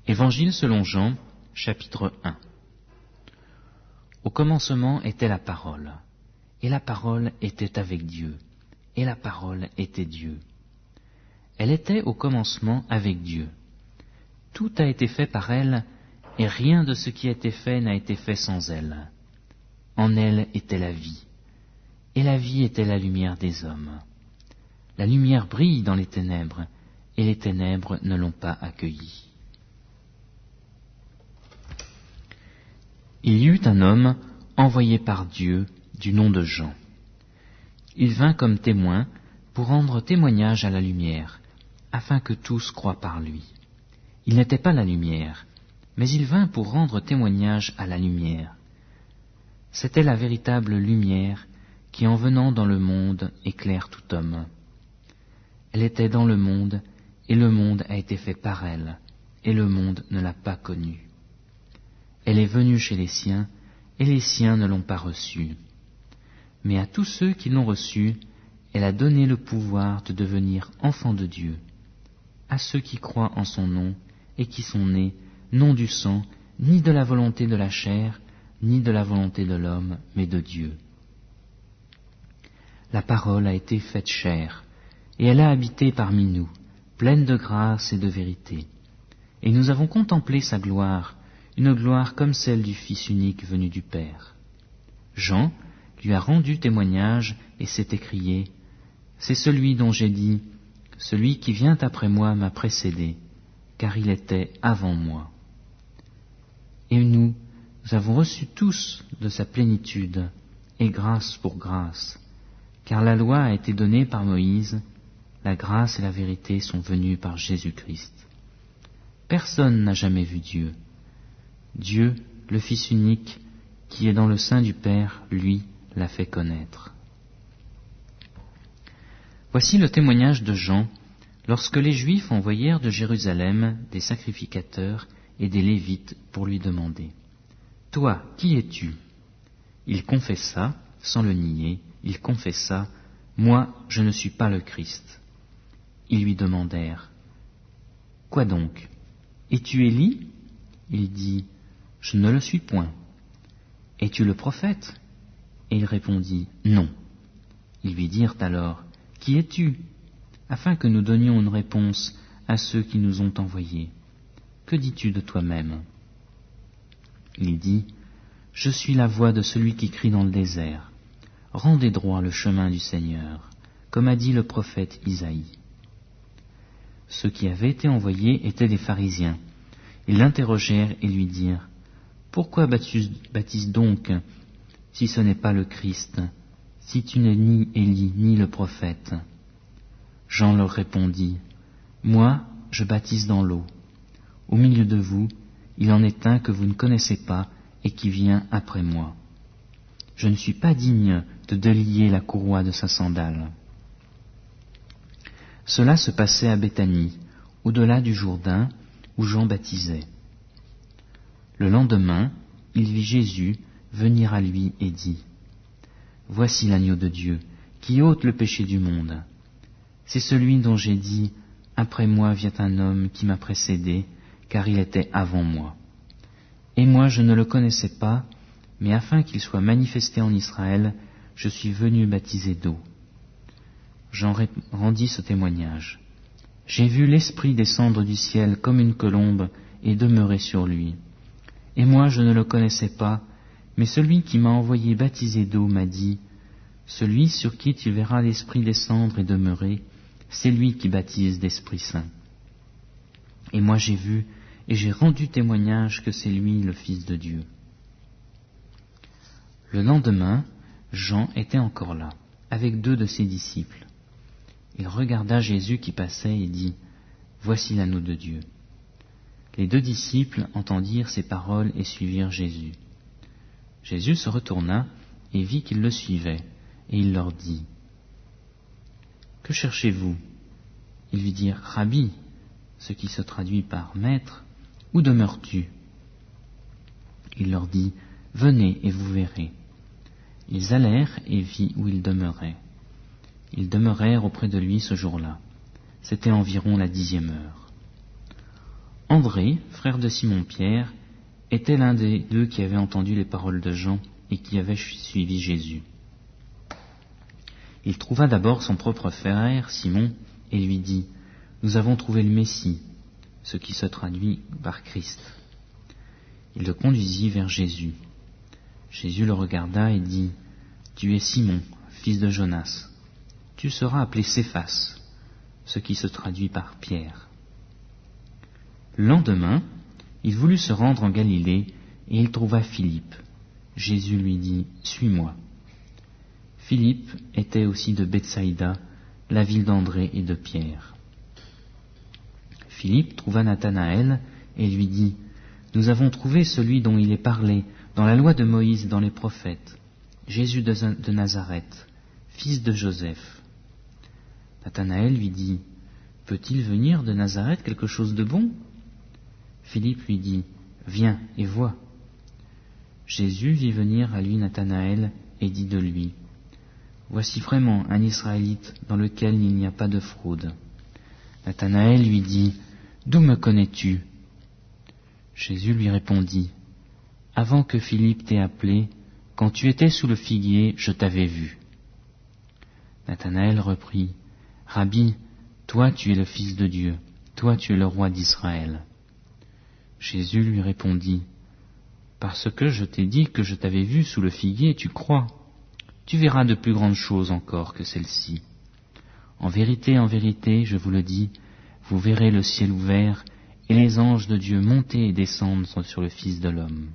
Évangile selon Jean, chapitre 1. Au commencement était la parole, et la parole était avec Dieu, et la parole était Dieu. Elle était au commencement avec Dieu. Tout a été fait par elle, et rien de ce qui a été fait n'a été fait sans elle. En elle était la vie, et la vie était la lumière des hommes. La lumière brille dans les ténèbres, et les ténèbres ne l'ont pas accueillie. Il y eut un homme envoyé par Dieu du nom de Jean. Il vint comme témoin pour rendre témoignage à la lumière, afin que tous croient par lui. Il n'était pas la lumière, mais il vint pour rendre témoignage à la lumière. C'était la véritable lumière qui, en venant dans le monde, éclaire tout homme. Elle était dans le monde, et le monde a été fait par elle, et le monde ne l'a pas connue. Elle est venue chez les siens, et les siens ne l'ont pas reçue. Mais à tous ceux qui l'ont reçue, elle a donné le pouvoir de devenir enfants de Dieu, à ceux qui croient en son nom, et qui sont nés, non du sang, ni de la volonté de la chair, ni de la volonté de l'homme, mais de Dieu. La parole a été faite chair, et elle a habité parmi nous, pleine de grâce et de vérité. Et nous avons contemplé sa gloire, une gloire comme celle du Fils unique venu du Père. Jean lui a rendu témoignage et s'est écrié, « C'est celui dont j'ai dit, celui qui vient après moi m'a précédé, car il était avant moi. » Et nous avons reçu tous de sa plénitude, et grâce pour grâce, car la loi a été donnée par Moïse, la grâce et la vérité sont venues par Jésus-Christ. Personne n'a jamais vu Dieu. Dieu, le Fils unique, qui est dans le sein du Père, lui, l'a fait connaître. Voici le témoignage de Jean, lorsque les Juifs envoyèrent de Jérusalem des sacrificateurs et des Lévites pour lui demander « Toi, qui es-tu » Il confessa, sans le nier, il confessa « Moi, je ne suis pas le Christ ». Ils lui demandèrent « Quoi donc? Es-tu Élie » Il dit « Je ne le suis point. »« Es-tu le prophète » Et il répondit « Non. » Ils lui dirent alors « Qui es-tu » afin que nous donnions une réponse à ceux qui nous ont envoyés. « Que dis-tu de toi-même » Il dit « Je suis la voix de celui qui crie dans le désert. Rendez droit le chemin du Seigneur, comme a dit le prophète Isaïe. » Ceux qui avaient été envoyés étaient des pharisiens. Ils l'interrogèrent et lui dirent « Pourquoi baptises donc, si ce n'est pas le Christ, si tu n'es ni Élie ni le prophète ?» Jean leur répondit « Moi, je baptise dans l'eau. Au milieu de vous, il en est un que vous ne connaissez pas et qui vient après moi. Je ne suis pas digne de délier la courroie de sa sandale. » Cela se passait à Béthanie, au-delà du Jourdain, où Jean baptisait. Le lendemain, il vit Jésus venir à lui et dit « Voici l'agneau de Dieu, qui ôte le péché du monde. C'est celui dont j'ai dit « Après moi vient un homme qui m'a précédé, car il était avant moi. Et moi je ne le connaissais pas, mais afin qu'il soit manifesté en Israël, je suis venu baptiser d'eau. » Jean rendit ce témoignage. « J'ai vu l'Esprit descendre du ciel comme une colombe et demeurer sur lui. Et moi je ne le connaissais pas, mais celui qui m'a envoyé baptiser d'eau m'a dit, « Celui sur qui tu verras l'Esprit descendre et demeurer, c'est lui qui baptise d'Esprit Saint. » Et moi j'ai vu et j'ai rendu témoignage que c'est lui le Fils de Dieu. Le lendemain, Jean était encore là, avec 2 de ses disciples. Il regarda Jésus qui passait et dit « Voici l'agneau de Dieu. » Les 2 disciples entendirent ces paroles et suivirent Jésus. Jésus se retourna et vit qu'ils le suivaient, et il leur dit « Que cherchez-vous » Ils lui dirent « Rabbi », ce qui se traduit par « Maître », « Où demeures-tu » Il leur dit « Venez et vous verrez. » Ils allèrent et vit où il demeurait. Ils demeurèrent auprès de lui ce jour-là. C'était environ la 10e heure. André, frère de Simon-Pierre, était l'un des deux qui avaient entendu les paroles de Jean et qui avait suivi Jésus. Il trouva d'abord son propre frère, Simon, et lui dit « Nous avons trouvé le Messie », ce qui se traduit par Christ. Il le conduisit vers Jésus. Jésus le regarda et dit « Tu es Simon, fils de Jonas. Tu seras appelé Céphas », ce qui se traduit par Pierre. Le lendemain, il voulut se rendre en Galilée et il trouva Philippe. Jésus lui dit « Suis-moi ». Philippe était aussi de Bethsaïda, la ville d'André et de Pierre. Philippe trouva Nathanaël et lui dit « Nous avons trouvé celui dont il est parlé dans la loi de Moïse et dans les prophètes, Jésus de Nazareth, fils de Joseph. » Nathanaël lui dit « Peut-il venir de Nazareth quelque chose de bon ?» Philippe lui dit « Viens et vois. » Jésus vit venir à lui Nathanaël et dit de lui « Voici vraiment un Israélite dans lequel il n'y a pas de fraude. » Nathanaël lui dit « D'où me connais-tu » Jésus lui répondit « Avant que Philippe t'ait appelé, quand tu étais sous le figuier, je t'avais vu. » Nathanaël reprit « Rabbi, toi tu es le Fils de Dieu, toi tu es le roi d'Israël. » Jésus lui répondit « Parce que je t'ai dit que je t'avais vu sous le figuier, tu crois. Tu verras de plus grandes choses encore que celles-ci. En vérité, je vous le dis, vous verrez le ciel ouvert et les anges de Dieu monter et descendre sur le Fils de l'homme. »